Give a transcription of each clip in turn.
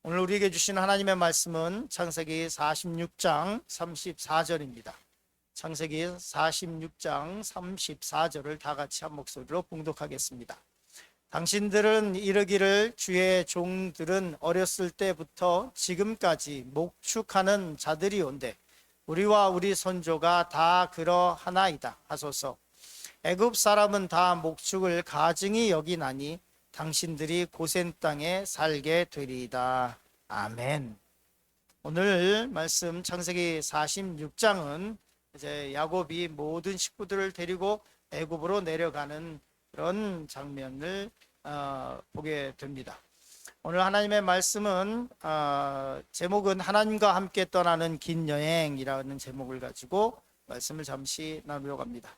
오늘 우리에게 주신 하나님의 말씀은 창세기 46장 34절입니다. 창세기 46장 34절을 다 같이 한 목소리로 봉독하겠습니다. 당신들은 이르기를 주의 종들은 어렸을 때부터 지금까지 목축하는 자들이 온대 우리와 우리 선조가 다 그러하나이다 하소서. 애굽 사람은 다 목축을 가증히 여기나니 당신들이 고센 땅에 살게 되리이다. 아멘. 오늘 말씀 창세기 46장은 이제 야곱이 모든 식구들을 데리고 애굽으로 내려가는 그런 장면을 보게 됩니다. 오늘 하나님의 말씀은 제목은 하나님과 함께 떠나는 긴 여행이라는 제목을 가지고 말씀을 잠시 나누려고 합니다.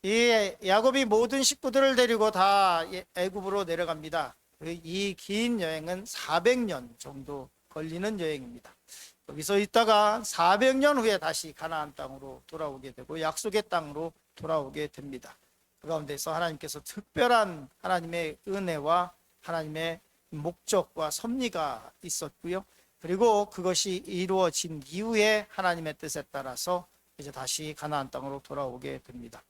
이 야곱이 모든 식구들을 데리고 다 애굽으로 내려갑니다. 이 긴 여행은 400년 정도 걸리는 여행입니다. 여기서 있다가 400년 후에 다시 가나안 땅으로 돌아오게 되고 약속의 땅으로 돌아오게 됩니다. 그 가운데서 하나님께서 특별한 하나님의 은혜와 하나님의 목적과 섭리가 있었고요. 그리고 그것이 이루어진 이후에 하나님의 뜻에 따라서 이제 다시 가나안 땅으로 돌아오게 됩니다.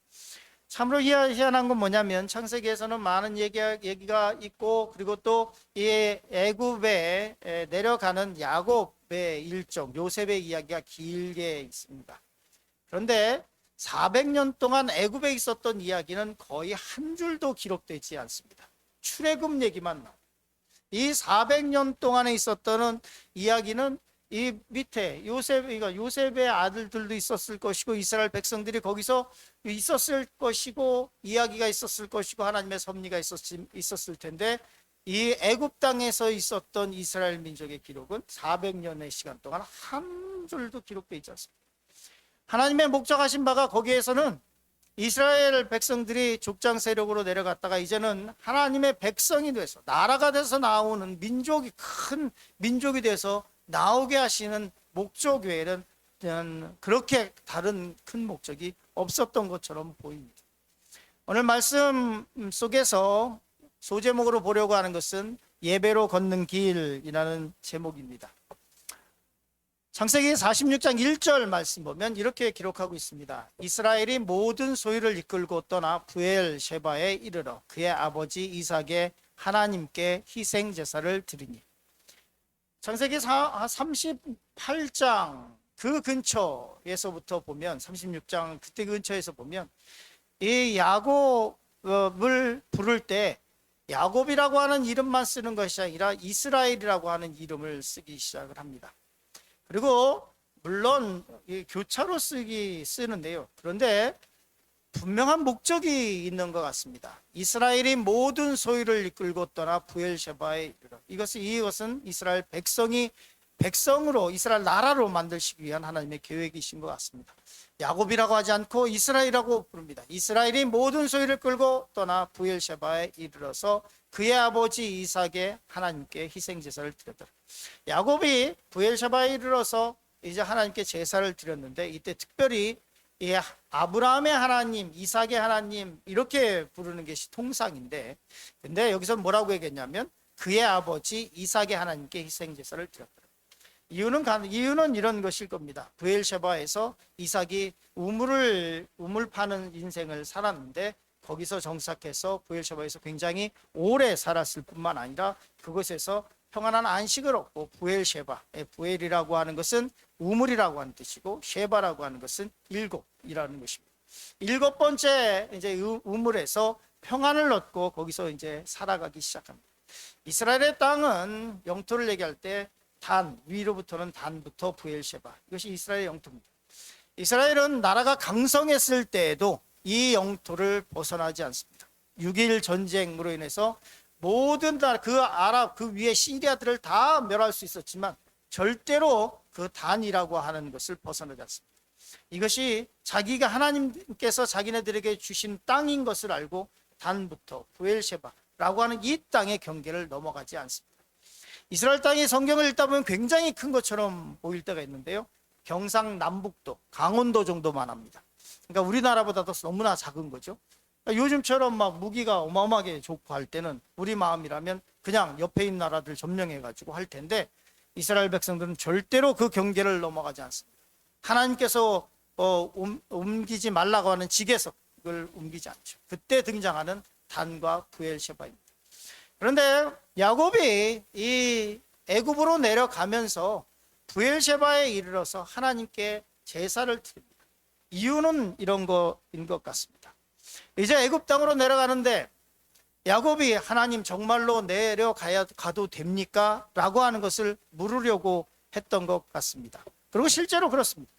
참으로 희한한 건 뭐냐면 창세기에서는 많은 얘기가 있고, 그리고 또 이 애굽에 내려가는 야곱의 일정, 요셉의 이야기가 길게 있습니다. 그런데 400년 동안 애굽에 있었던 이야기는 거의 한 줄도 기록되지 않습니다. 출애굽 얘기만 나옵니다. 이 400년 동안에 있었던 이야기는 이 밑에 요셉의 아들들도 있었을 것이고, 이스라엘 백성들이 거기서 있었을 것이고, 이야기가 있었을 것이고, 하나님의 섭리가 있었을 텐데, 이 애굽 땅에서 있었던 이스라엘 민족의 기록은 400년의 시간 동안 한 줄도 기록되어 있지 않습니다. 하나님의 목적하신 바가 거기에서는 이스라엘 백성들이 족장 세력으로 내려갔다가 이제는 하나님의 백성이 돼서 나라가 돼서 나오는 민족이, 큰 민족이 돼서 나오게 하시는 목적 외에는 그렇게 다른 큰 목적이 없었던 것처럼 보입니다. 오늘 말씀 속에서 소제목으로 보려고 하는 것은 예배로 걷는 길이라는 제목입니다. 창세기 46장 1절 말씀 보면 이렇게 기록하고 있습니다. 이스라엘이 모든 소유를 이끌고 떠나 브엘셰바에 이르러 그의 아버지 이삭의 하나님께 희생 제사를 드리니. 창세기 38장 그 근처에서부터 보면, 36장 그때 근처에서 보면 이 야곱을 부를 때 야곱이라고 하는 이름만 쓰는 것이 아니라 이스라엘이라고 하는 이름을 쓰기 시작을 합니다. 그리고 물론 교차로 쓰는데요. 그런데 분명한 목적이 있는 것 같습니다. 이스라엘이 모든 소유를 이끌고 떠나 브엘셰바에 이르러. 이것은 이스라엘 백성으로 이스라엘 나라로 만들시기 위한 하나님의 계획이신 것 같습니다. 야곱이라고 하지 않고 이스라엘이라고 부릅니다. 이스라엘이 모든 소유를 끌고 떠나 브엘셰바에 이르러서 그의 아버지 이삭의 하나님께 희생제사를 드렸더라. 야곱이 브엘셰바에 이르러서 이제 하나님께 제사를 드렸는데, 이때 특별히 아브라함의 하나님, 이삭의 하나님 이렇게 부르는 것이 통상인데, 근데 여기서 뭐라고 얘기했냐면 그의 아버지 이삭의 하나님께 희생제사를 드렸더라. 이유는 이런 것일 겁니다. 브엘셰바에서 이삭이 우물 파는 인생을 살았는데, 거기서 정착해서 브엘셰바에서 굉장히 오래 살았을 뿐만 아니라 그곳에서 평안한 안식을 얻고, 부엘이라고 하는 것은 우물이라고 하는 뜻이고, 셰바라고 하는 것은 일곱이라는 것입니다. 일곱 번째 이제 우물에서 평안을 얻고 거기서 이제 살아가기 시작합니다. 이스라엘의 땅은 영토를 얘기할 때 위로부터는 단부터 브엘셰바, 이것이 이스라엘의 영토입니다. 이스라엘은 나라가 강성했을 때에도 이 영토를 벗어나지 않습니다. 6.1 전쟁으로 인해서 모든 그 위에 시리아들을 다 멸할 수 있었지만 절대로 그 단이라고 하는 것을 벗어나지 않습니다. 이것이 자기가 하나님께서 자기네들에게 주신 땅인 것을 알고 단부터 브엘셰바라고 하는 이 땅의 경계를 넘어가지 않습니다. 이스라엘 땅이 성경을 읽다 보면 굉장히 큰 것처럼 보일 때가 있는데요, 경상남북도, 강원도 정도만 합니다. 그러니까 우리나라보다도 너무나 작은 거죠. 요즘처럼 막 무기가 어마어마하게 좋고 할 때는 우리 마음이라면 그냥 옆에 있는 나라들 점령해가지고 할 텐데, 이스라엘 백성들은 절대로 그 경계를 넘어가지 않습니다. 하나님께서 옮기지 말라고 하는 지계석을 옮기지 않죠. 그때 등장하는 단과 브엘셰바입니다. 그런데 야곱이 이 애굽으로 내려가면서 브엘셰바에 이르러서 하나님께 제사를 드립니다. 이유는 이런 거인 것 같습니다. 이제 애굽 땅으로 내려가는데 야곱이 하나님 정말로 가도 됩니까? 라고 하는 것을 물으려고 했던 것 같습니다. 그리고 실제로 그렇습니다.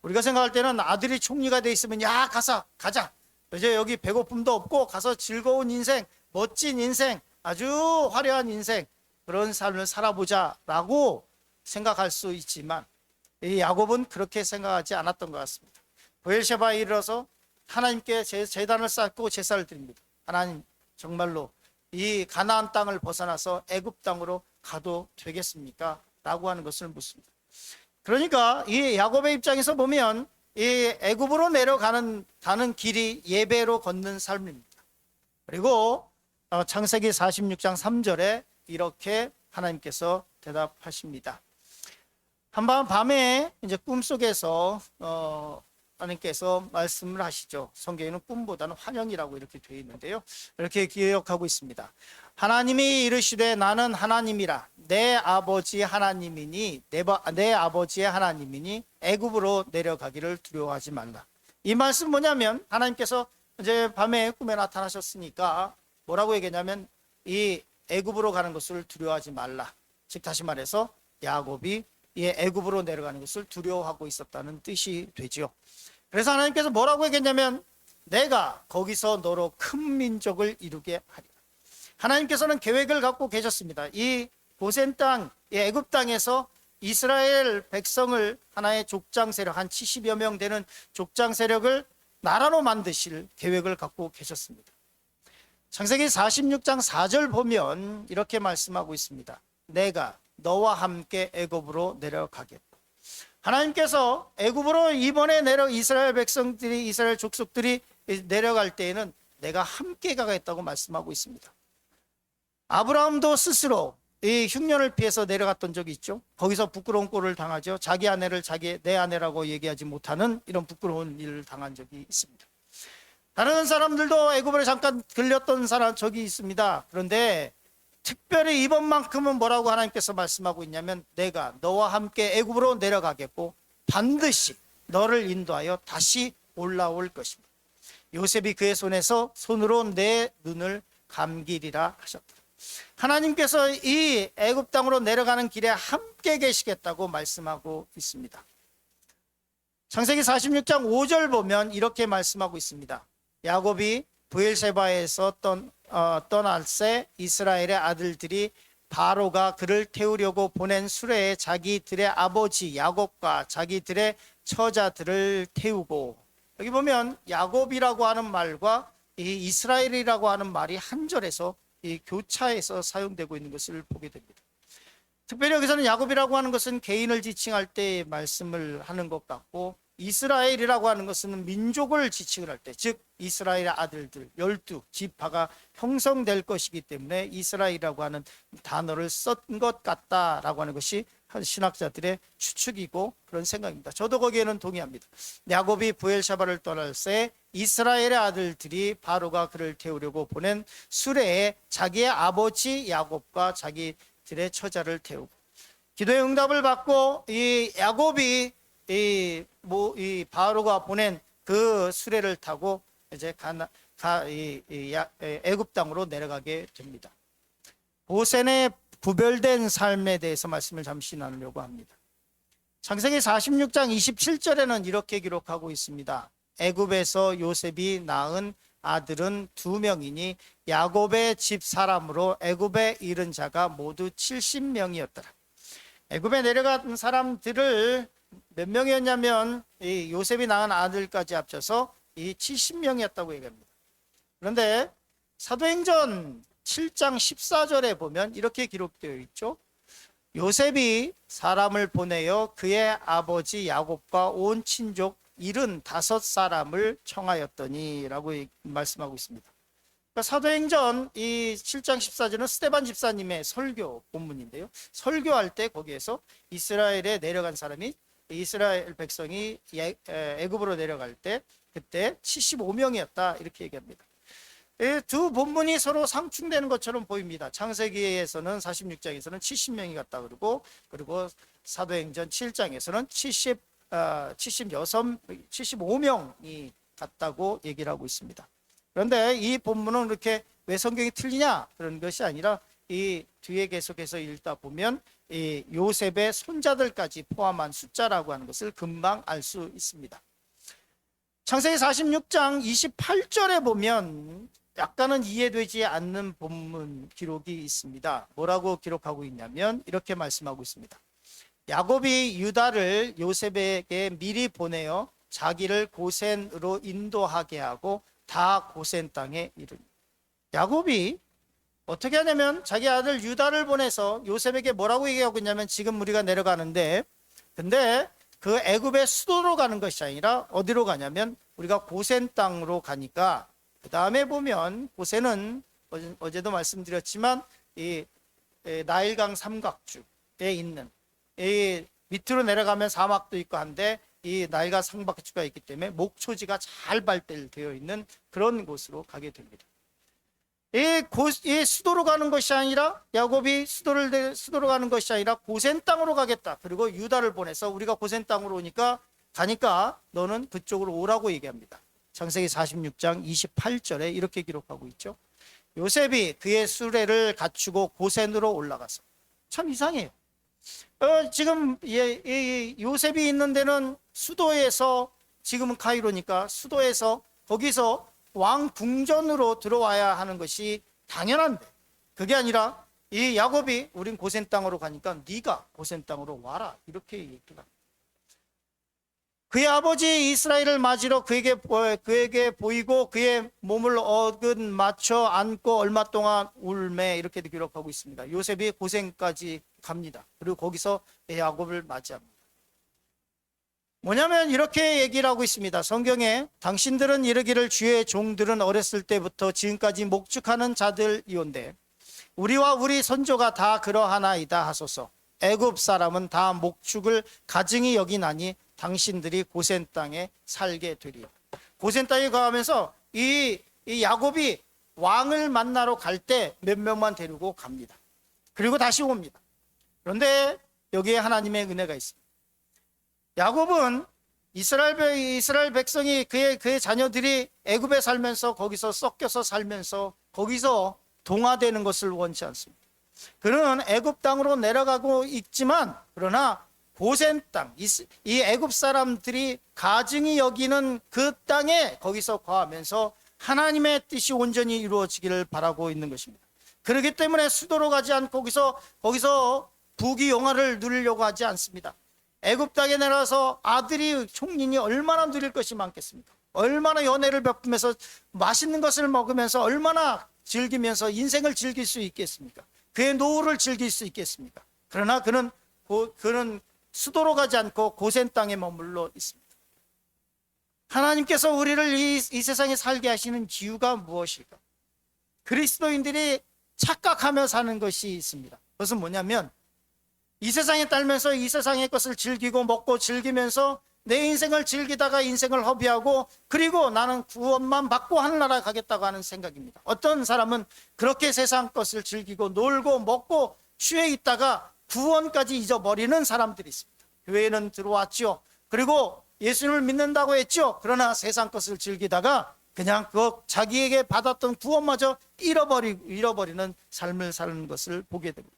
우리가 생각할 때는 아들이 총리가 돼 있으면 야 가자 이제 여기 배고픔도 없고 가서 즐거운 인생, 멋진 인생, 아주 화려한 인생, 그런 삶을 살아보자 라고 생각할 수 있지만 이 야곱은 그렇게 생각하지 않았던 것 같습니다. 브엘셰바에 이르러서 하나님께 제단을 쌓고 제사를 드립니다. 하나님 정말로 이 가나안 땅을 벗어나서 애굽 땅으로 가도 되겠습니까? 라고 하는 것을 묻습니다. 그러니까 이 야곱의 입장에서 보면 이 애굽으로 내려가는 길이 예배로 걷는 삶입니다. 그리고 창세기 46장 3절에 이렇게 하나님께서 대답하십니다. 한밤 밤에 이제 꿈속에서 하나님께서 말씀을 하시죠. 성경에는 꿈보다는 환영이라고 이렇게 되어 있는데요. 이렇게 기억하고 있습니다. 하나님이 이르시되 나는 하나님이라 내 아버지 하나님이니 내 아버지의 하나님이니 애굽으로 내려가기를 두려워하지 말라. 이 말씀 뭐냐면 하나님께서 이제 밤에 꿈에 나타나셨으니까 뭐라고 얘기했냐면 이 애굽으로 가는 것을 두려워하지 말라. 즉 다시 말해서 야곱이 이 애굽으로 내려가는 것을 두려워하고 있었다는 뜻이 되죠. 그래서 하나님께서 뭐라고 얘기했냐면 내가 거기서 너로 큰 민족을 이루게 하리라. 하나님께서는 계획을 갖고 계셨습니다. 이 고센 땅, 이 애굽 땅에서 이스라엘 백성을 하나의 족장 세력, 한 70여 명 되는 족장 세력을 나라로 만드실 계획을 갖고 계셨습니다. 창세기 46장 4절 보면 이렇게 말씀하고 있습니다. 내가 너와 함께 애굽으로 내려가겠다. 하나님께서 애굽으로 이번에 이스라엘 백성들이, 이스라엘 족속들이 내려갈 때에는 내가 함께 가겠다고 말씀하고 있습니다. 아브라함도 스스로 이 흉년을 피해서 내려갔던 적이 있죠. 거기서 부끄러운 꼴을 당하죠. 자기 아내를 내 아내라고 얘기하지 못하는 이런 부끄러운 일을 당한 적이 있습니다. 다른 사람들도 애굽으로 잠깐 들렸던 적이 있습니다. 그런데 특별히 이번만큼은 뭐라고 하나님께서 말씀하고 있냐면 내가 너와 함께 애굽으로 내려가겠고 반드시 너를 인도하여 다시 올라올 것입니다. 요셉이 그의 손으로 내 눈을 감기리라 하셨다. 하나님께서 이 애굽 땅으로 내려가는 길에 함께 계시겠다고 말씀하고 있습니다. 창세기 46장 5절 보면 이렇게 말씀하고 있습니다. 야곱이 브엘세바에서 떠날 새 이스라엘의 아들들이 바로가 그를 태우려고 보낸 수레에 자기들의 아버지 야곱과 자기들의 처자들을 태우고, 여기 보면 야곱이라고 하는 말과 이 이스라엘이라고 하는 말이 한 절에서 이 교차해서 사용되고 있는 것을 보게 됩니다. 특별히 여기서는 야곱이라고 하는 것은 개인을 지칭할 때 말씀을 하는 것 같고, 이스라엘이라고 하는 것은 민족을 지칭을 할 때, 즉 이스라엘의 아들들 12지파가 형성될 것이기 때문에 이스라엘이라고 하는 단어를 쓴 것 같다라고 하는 것이 신학자들의 추측이고 그런 생각입니다. 저도 거기에는 동의합니다. 야곱이 브엘샤바를 떠날 새 이스라엘의 아들들이 바로가 그를 태우려고 보낸 수레에 자기의 아버지 야곱과 자기들의 처자를 태우고, 기도의 응답을 받고 이 야곱이 이 바로가 보낸 그 수레를 타고 이제 애굽 땅으로 내려가게 됩니다. 고센의 구별된 삶에 대해서 말씀을 잠시 나누려고 합니다. 창세기 46장 27절에는 이렇게 기록하고 있습니다. 애굽에서 요셉이 낳은 아들은 2명이니 야곱의 집 사람으로 애굽에 이른 자가 모두 70명이었더라. 애굽에 내려간 사람들을 몇 명이었냐면 이 요셉이 낳은 아들까지 합쳐서 이 70명이었다고 얘기합니다. 그런데 사도행전 7장 14절에 보면 이렇게 기록되어 있죠. 요셉이 사람을 보내어 그의 아버지 야곱과 온 친족 75사람을 청하였더니 라고 말씀하고 있습니다. 사도행전 이 7장 14절은 스데반 집사님의 설교 본문인데요. 설교할 때 거기에서 이스라엘에 내려간 사람이, 이스라엘 백성이 애굽으로 내려갈 때 그때 75명이었다 이렇게 얘기합니다. 이 두 본문이 서로 상충되는 것처럼 보입니다. 창세기에서는 46장에서는 70명이 갔다 그리고 사도행전 7장에서는 75명이 갔다고 얘기를 하고 있습니다. 그런데 이 본문은 그렇게 왜 성경이 틀리냐 그런 것이 아니라 이 뒤에 계속해서 읽다 보면 이 요셉의 손자들까지 포함한 숫자라고 하는 것을 금방 알 수 있습니다. 창세기 46장 28절에 보면 약간은 이해되지 않는 본문 기록이 있습니다. 뭐라고 기록하고 있냐면 이렇게 말씀하고 있습니다. 야곱이 유다를 요셉에게 미리 보내어 자기를 고센으로 인도하게 하고 다 고센 땅에 이르니. 야곱이 어떻게 하냐면 자기 아들 유다를 보내서 요셉에게 뭐라고 얘기하고 있냐면 지금 우리가 내려가는데, 근데 그 애굽의 수도로 가는 것이 아니라 어디로 가냐면 우리가 고센 땅으로 가니까, 그 다음에 보면 고센은 어제도 말씀드렸지만 이 나일강 삼각주에 있는, 이 밑으로 내려가면 사막도 있고 한데 이 나일강 삼각주가 있기 때문에 목초지가 잘 발달되어 있는 그런 곳으로 가게 됩니다. 이 수도로 가는 것이 아니라, 야곱이 수도로 가는 것이 아니라 고센 땅으로 가겠다. 그리고 유다를 보내서 우리가 고센 땅으로 가니까 너는 그쪽으로 오라고 얘기합니다. 창세기 46장 28절에 이렇게 기록하고 있죠. 요셉이 그의 수레를 갖추고 고센으로 올라가서, 참 이상해요. 지금 요셉이 있는 데는 수도에서, 지금은 카이로니까 수도에서 거기서 왕 궁전으로 들어와야 하는 것이 당연한데, 그게 아니라 이 야곱이 우린 고센 땅으로 가니까 네가 고센 땅으로 와라 이렇게 얘기를 합니다. 그의 아버지 이스라엘을 맞으러 그에게 보이고 그의 몸을 어긋 맞춰 안고 얼마 동안 울매 이렇게 기록하고 있습니다. 요셉이 고센까지 갑니다. 그리고 거기서 야곱을 맞이합니다. 뭐냐면 이렇게 얘기를 하고 있습니다. 성경에 당신들은 이르기를 주의 종들은 어렸을 때부터 지금까지 목축하는 자들이온데 우리와 우리 선조가 다 그러하나이다 하소서. 애굽 사람은 다 목축을 가증히 여기나니 당신들이 고센 땅에 살게 되리요. 고센 땅에 가면서 이 야곱이 왕을 만나러 갈 때 몇 명만 데리고 갑니다. 그리고 다시 옵니다. 그런데 여기에 하나님의 은혜가 있습니다. 야곱은 이스라엘 백성이 그의 자녀들이 애굽에 살면서 거기서 섞여서 살면서 거기서 동화되는 것을 원치 않습니다. 그는 애굽 땅으로 내려가고 있지만, 그러나 고센 땅, 이 애굽 사람들이 가증히 여기는 그 땅에 거기서 거하면서 하나님의 뜻이 온전히 이루어지기를 바라고 있는 것입니다. 그렇기 때문에 수도로 가지 않고 거기서 부귀영화를 누리려고 하지 않습니다. 애굽 땅에 내려와서 아들이 총린이 얼마나 누릴 것이 많겠습니까? 얼마나 연애를 베푸면서 맛있는 것을 먹으면서 얼마나 즐기면서 인생을 즐길 수 있겠습니까? 그의 노후를 즐길 수 있겠습니까? 그러나 그는 수도로 가지 않고 고센 땅에 머물러 있습니다. 하나님께서 우리를 이 세상에 살게 하시는 이유가 무엇일까? 그리스도인들이 착각하며 사는 것이 있습니다. 그것은 뭐냐면 이 세상에 살면서 이 세상의 것을 즐기고 먹고 즐기면서 내 인생을 즐기다가 인생을 허비하고 그리고 나는 구원만 받고 하늘나라 가겠다고 하는 생각입니다. 어떤 사람은 그렇게 세상 것을 즐기고 놀고 먹고 취해 있다가 구원까지 잊어버리는 사람들이 있습니다. 교회는 들어왔죠. 그리고 예수님을 믿는다고 했죠. 그러나 세상 것을 즐기다가 그냥 자기에게 받았던 구원마저 잃어버리는 삶을 사는 것을 보게 됩니다.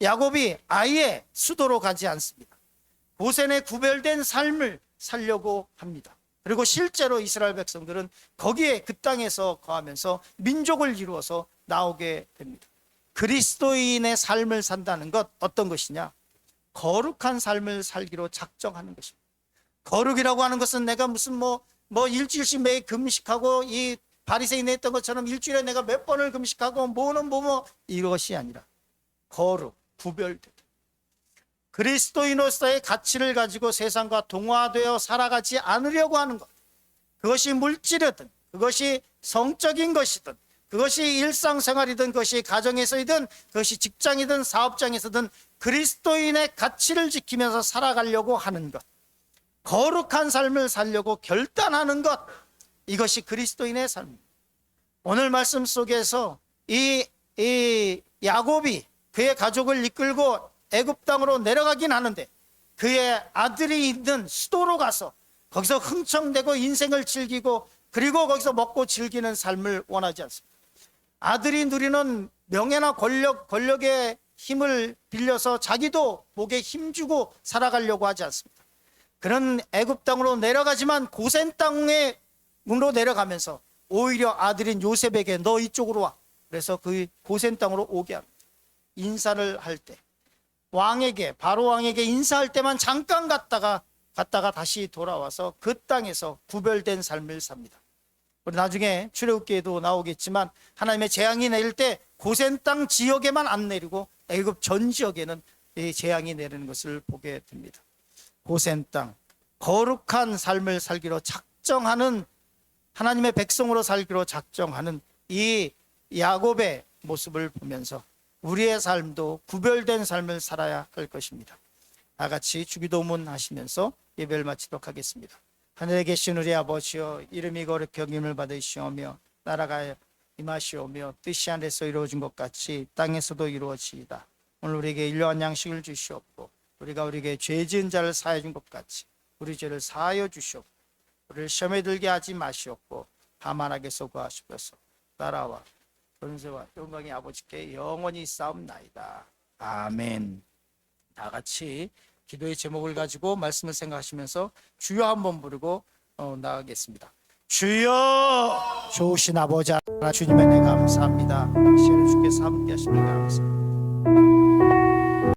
야곱이 아예 수도로 가지 않습니다. 고센에 구별된 삶을 살려고 합니다. 그리고 실제로 이스라엘 백성들은 거기에 그 땅에서 거하면서 민족을 이루어서 나오게 됩니다. 그리스도인의 삶을 산다는 것 어떤 것이냐? 거룩한 삶을 살기로 작정하는 것입니다. 거룩이라고 하는 것은 내가 무슨 일주일씩 매일 금식하고 이 바리새인이 했던 것처럼 일주일에 내가 몇 번을 금식하고 이것이 아니라 거룩, 구별되다. 그리스도인으로서의 가치를 가지고 세상과 동화되어 살아가지 않으려고 하는 것, 그것이 물질이든 그것이 성적인 것이든 그것이 일상생활이든 그것이 가정에서이든 그것이 직장이든 사업장에서든 그리스도인의 가치를 지키면서 살아가려고 하는 것, 거룩한 삶을 살려고 결단하는 것, 이것이 그리스도인의 삶입니다. 오늘 말씀 속에서 이 야곱이 그의 가족을 이끌고 애굽 땅으로 내려가긴 하는데 그의 아들이 있는 수도로 가서 거기서 흥청대고 인생을 즐기고 그리고 거기서 먹고 즐기는 삶을 원하지 않습니다. 아들이 누리는 명예나 권력의 힘을 빌려서 자기도 목에 힘주고 살아가려고 하지 않습니다. 그는 애굽 땅으로 내려가지만 고센 땅으로 내려가면서 오히려 아들인 요셉에게 너 이쪽으로 와. 그래서 그 고센 땅으로 오게 합니다. 인사를 할 때 왕에게, 바로 왕에게 인사할 때만 잠깐 갔다가 다시 돌아와서 그 땅에서 구별된 삶을 삽니다. 우리 나중에 출애굽기에도 나오겠지만 하나님의 재앙이 내릴 때 고센 땅 지역에만 안 내리고 애굽 전 지역에는 이 재앙이 내리는 것을 보게 됩니다. 고센 땅, 거룩한 삶을 살기로 작정하는, 하나님의 백성으로 살기로 작정하는 이 야곱의 모습을 보면서 우리의 삶도 구별된 삶을 살아야 할 것입니다. 다 같이 주기도문 하시면서 예배를 마치도록 하겠습니다. 하늘에 계신 우리 아버지여, 이름이 거룩히 여김을 받으시오며 나라가 임하시오며 뜻이 하늘에서 이루어진 것 같이 땅에서도 이루어지이다. 오늘 우리에게 일용할 양식을 주시옵고 우리가 우리에게 죄 지은 자를 사하여 준 것 같이 우리 죄를 사하여 주시옵고 우리를 시험에 들게 하지 마시옵고 다만 악에서 구하시옵소서. 나라와 권세와 영광이 아버지께 영원히 싸움나이다. 아멘. 다 같이 기도의 제목을 가지고 말씀을 생각하시면서 주여 한번 부르고 나가겠습니다. 주여, 좋으신 아버지 하나 주님의 내 감사합니다. 시간에 주께서 함께 하시는 감사합니다.